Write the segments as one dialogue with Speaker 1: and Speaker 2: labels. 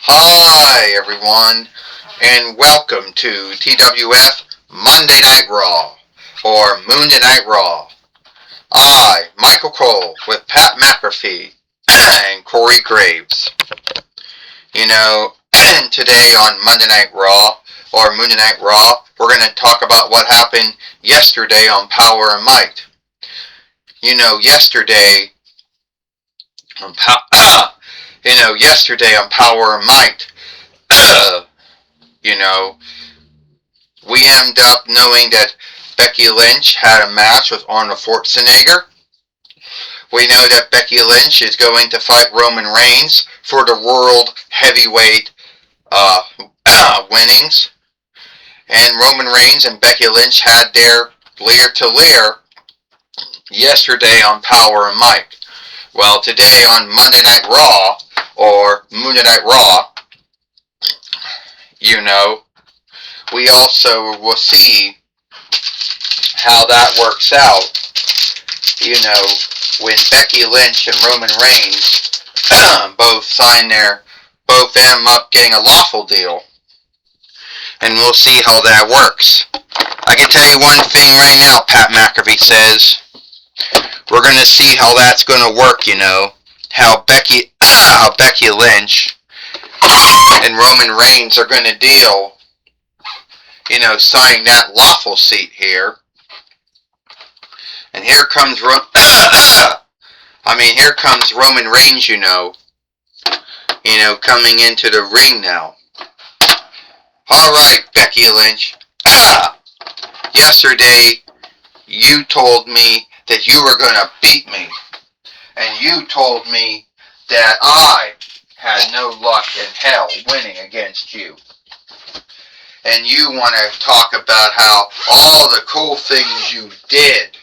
Speaker 1: Hi, everyone, and welcome to TWF Monday Night Raw, or Monday Night Raw. I, Michael Cole, with Pat McAfee and Corey Graves. You know, today on Monday Night Raw, or Monday Night Raw, we're going to talk about what happened yesterday on Power and Might. You know, yesterday on Power and Might, you know, we end up knowing that Becky Lynch had a match with Arnold Schwarzenegger. We know that Becky Lynch is going to fight Roman Reigns for the World Heavyweight winnings. And Roman Reigns and Becky Lynch had their leer-to-leer yesterday on Power and Might. Well, today on Monday Night Raw, or Monday Night Raw, we also will see how that works out. When Becky Lynch and Roman Reigns both end up getting a lawful deal. And we'll see how that works. I can tell you one thing right now, Pat McAfee says. We're going to see how that's going to work, how Becky Lynch and Roman Reigns are going to deal, signing that lawful seat here. And here comes Roman Reigns, coming into the ring now. Alright, Becky Lynch. Yesterday, you told me that you were going to beat me. And you told me that I had no luck in hell winning against you. And you want to talk about how all the cool things you did,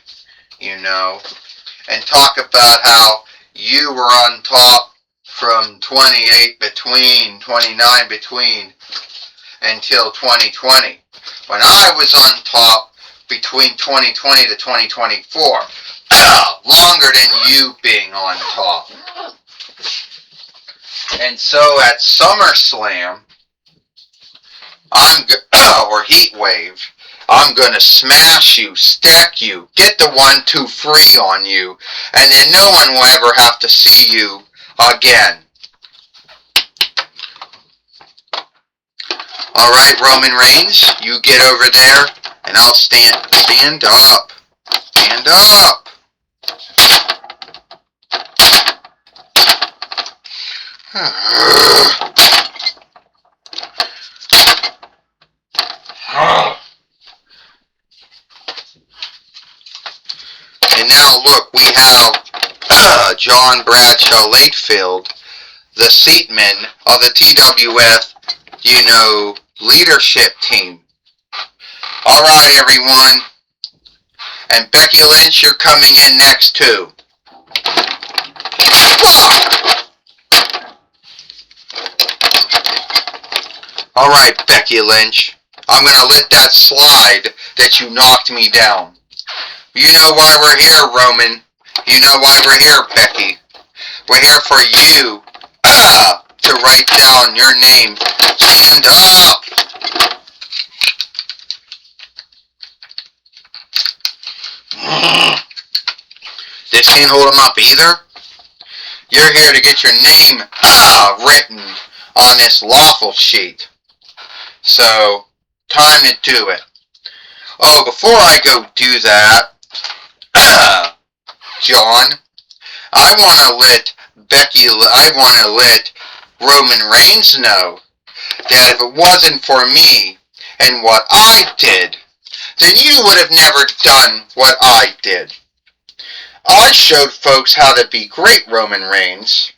Speaker 1: and talk about how you were on top from 29 between until 2020. When I was on top between 2020 to 2024, longer than you being on top. And so at SummerSlam, or Heat Wave, I'm gonna smash you, stack you, get the 1-2-3 on you, and then no one will ever have to see you again. Alright, Roman Reigns, you get over there, and I'll stand up. Stand up. And now look, we have John Bradshaw Lakefield, the seatman of the TWF, leadership team. Alright, everyone. And Becky Lynch, you're coming in next too. Alright, Becky Lynch. I'm going to let that slide that you knocked me down. You know why we're here, Roman. You know why we're here, Becky. We're here for you to write down your name. Stand up. This can't hold him up either. You're here to get your name written on this lawful sheet. So, time to do it. Oh, before I go do that, John, I want to let Roman Reigns know that if it wasn't for me and what I did, then you would have never done what I did. I showed folks how to be great, Roman Reigns.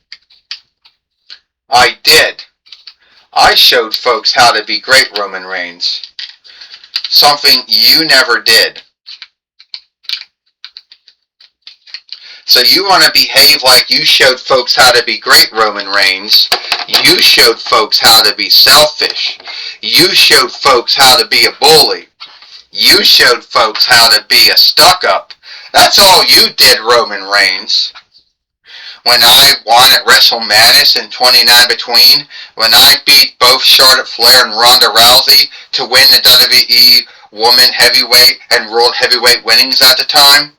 Speaker 1: I did. I showed folks how to be great, Roman Reigns. Something you never did. So you want to behave like you showed folks how to be great, Roman Reigns. You showed folks how to be selfish. You showed folks how to be a bully. You showed folks how to be a stuck-up. That's all you did, Roman Reigns. when I won at WrestleMania in 29 between, when I beat both Charlotte Flair and Ronda Rousey to win the WWE Woman Heavyweight and World Heavyweight winnings at the time?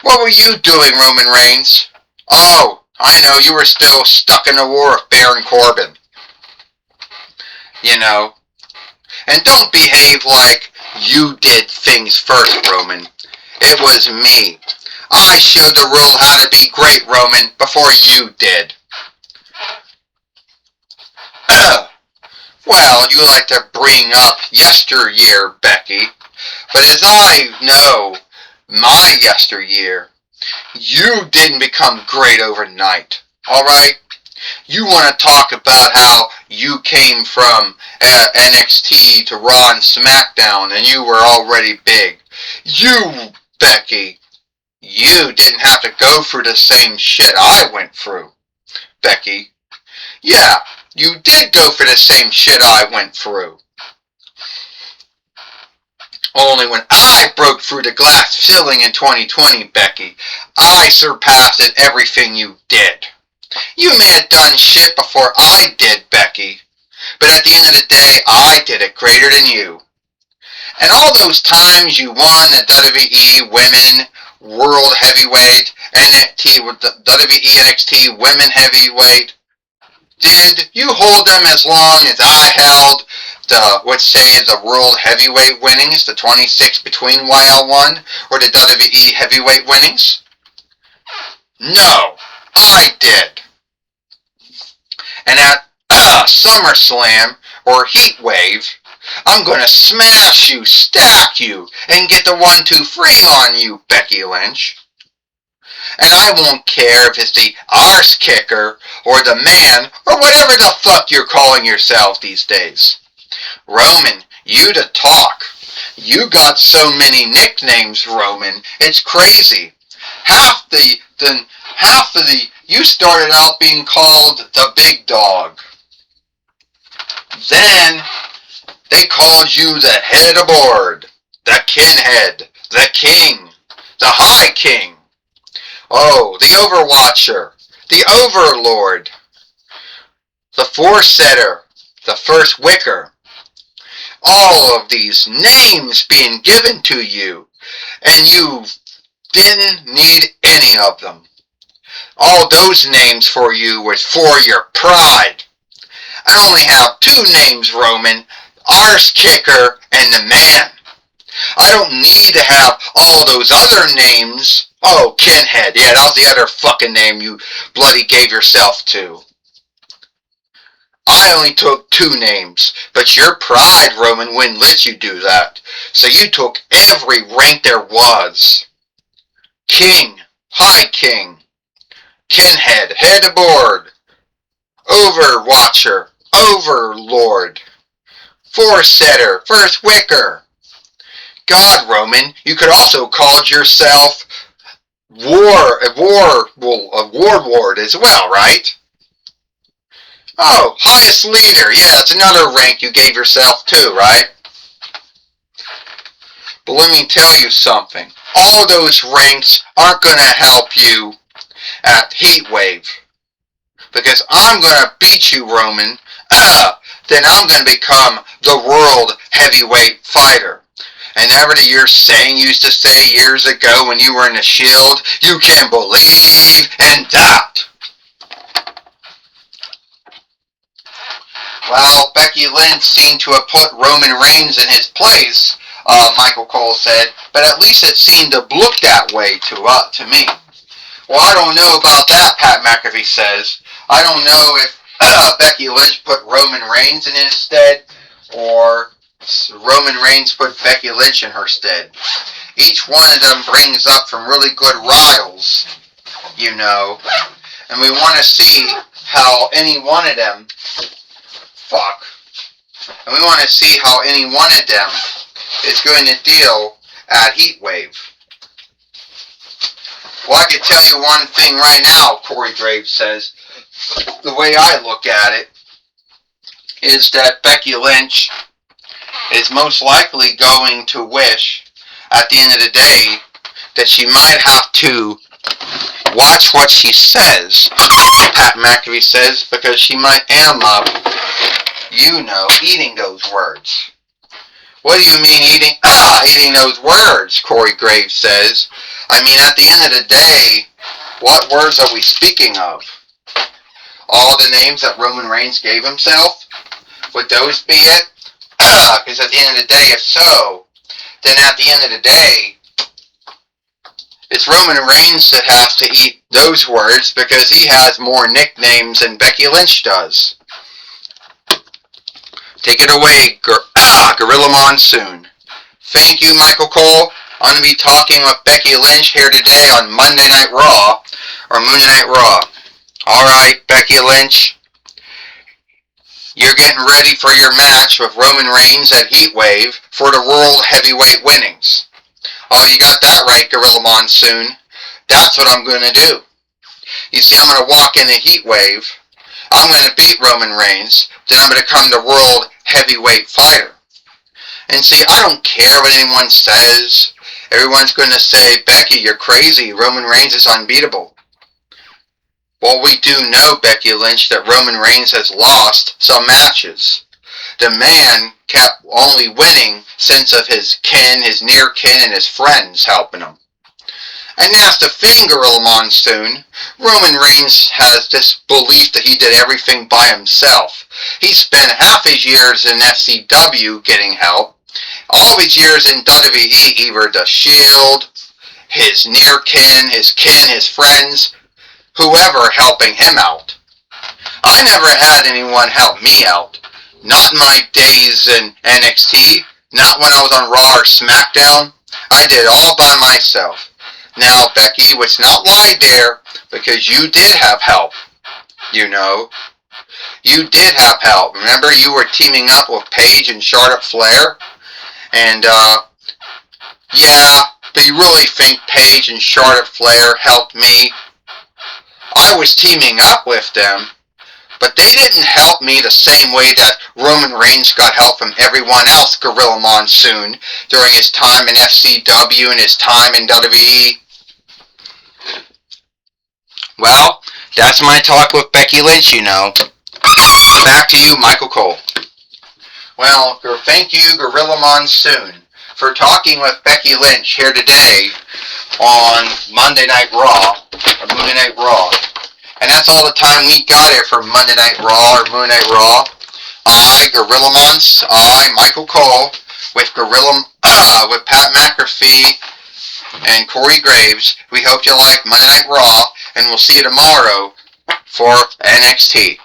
Speaker 1: What were you doing, Roman Reigns? Oh, I know, you were still stuck in the war of Baron Corbin. You know. And don't behave like you did things first, Roman. It was me. I showed the world how to be great, Roman, before you did. Well, you like to bring up yesteryear, Becky. But as I know my yesteryear, you didn't become great overnight, alright? You want to talk about how you came from NXT to Raw and SmackDown and you were already big. You, Becky, you didn't have to go through the same shit I went through, Becky. Yeah, you did go through the same shit I went through. Only when I broke through the glass ceiling in 2020, Becky, I surpassed everything you did. You may have done shit before I did, Becky, but at the end of the day, I did it greater than you. And all those times you won the WWE Women World Heavyweight, WWE NXT Women Heavyweight, did you hold them as long as I held the World Heavyweight winnings, the 26 between while I won, or the WWE Heavyweight winnings? No, I did. And at SummerSlam or Heatwave, I'm gonna smash you, stack you, and get the 1-2-3 on you, Becky Lynch. And I won't care if it's the arse kicker or the man or whatever the fuck you're calling yourself these days. Roman, you to talk. You got so many nicknames, Roman. It's crazy. Half of the you started out being called the Big Dog. Then they called you the Head of the Board, the Kinhead, the King, the High King. Oh, the Overwatcher, the Overlord, the Foresetter, the First Wicker. All of these names being given to you, and you didn't need any of them. All those names for you was for your pride. I only have two names, Roman, Arse Kicker and the Man. I don't need to have all those other names. Oh, Kinhead, yeah, that was the other fucking name you bloody gave yourself to. I only took two names, but your pride, Roman, wouldn't let you do that. So you took every rank there was. King, High King, Kinhead, Head of Board, Overwatcher, Overlord, Foresetter, First Wicker. God, Roman, you could also call yourself Warlord as well, right? Oh, highest leader. Yeah, that's another rank you gave yourself too, right? But let me tell you something. All those ranks aren't going to help you at Heatwave. Because I'm going to beat you, Roman. Then I'm going to become the World Heavyweight Fighter. And ever your saying used to say years ago when you were in the Shield, you can believe in that. Well, Becky Lynch seemed to have put Roman Reigns in his place, Michael Cole said, but at least it seemed to look that way to me. Well, I don't know about that, Pat McAfee says. I don't know if Becky Lynch put Roman Reigns in his stead, or Roman Reigns put Becky Lynch in her stead. Each one of them brings up some really good riles, you know, and we want to see how any one of them And we want to see how any one of them is going to deal at Heatwave. Well, I can tell you one thing right now, Corey Graves says. The way I look at it is that Becky Lynch is most likely going to wish, at the end of the day, that she might have to Watch what she says, Pat McAfee says, because she might am up, eating those words. What do you mean eating those words, Corey Graves says. I mean, at the end of the day, what words are we speaking of? All the names that Roman Reigns gave himself? Would those be it? Because at the end of the day, if so, then at the end of the day, it's Roman Reigns that has to eat those words because he has more nicknames than Becky Lynch does. Take it away, Gorilla Monsoon. Thank you, Michael Cole. I'm going to be talking with Becky Lynch here today on Monday Night Raw, or Monday Night Raw. Alright, Becky Lynch. You're getting ready for your match with Roman Reigns at Heatwave for the World Heavyweight Winnings. Oh, you got that right, Gorilla Monsoon. That's what I'm going to do. You see, I'm going to walk in the Heatwave. I'm going to beat Roman Reigns. Then I'm going to become the World Heavyweight Fighter. And see, I don't care what anyone says. Everyone's going to say, Becky, you're crazy. Roman Reigns is unbeatable. Well, we do know, Becky Lynch, that Roman Reigns has lost some matches. The man kept only winning since of his kin, his near kin, and his friends helping him. And that's the thing, Gorilla Monsoon. Roman Reigns has this belief that he did everything by himself. He spent half his years in FCW getting help. All his years in WWE, either the Shield, his near kin, his friends, whoever helping him out. I never had anyone help me out. Not in my days in NXT, not when I was on Raw or SmackDown. I did it all by myself. Now, Becky, let's not lie there, because you did have help. You did have help. Remember, you were teaming up with Paige and Charlotte Flair? And, yeah, but you really think Paige and Charlotte Flair helped me? I was teaming up with them, but they didn't help me the same way that Roman Reigns got help from everyone else, Gorilla Monsoon, during his time in FCW and his time in WWE. Well, that's my talk with Becky Lynch, Back to you, Michael Cole. Well, thank you, Gorilla Monsoon, for talking with Becky Lynch here today on Monday Night Raw, or Monday Night Raw. And that's all the time we got here for Monday Night Raw, or Monday Night Raw. I, Michael Cole, with with Pat McAfee and Corey Graves. We hope you like Monday Night Raw, and we'll see you tomorrow for NXT.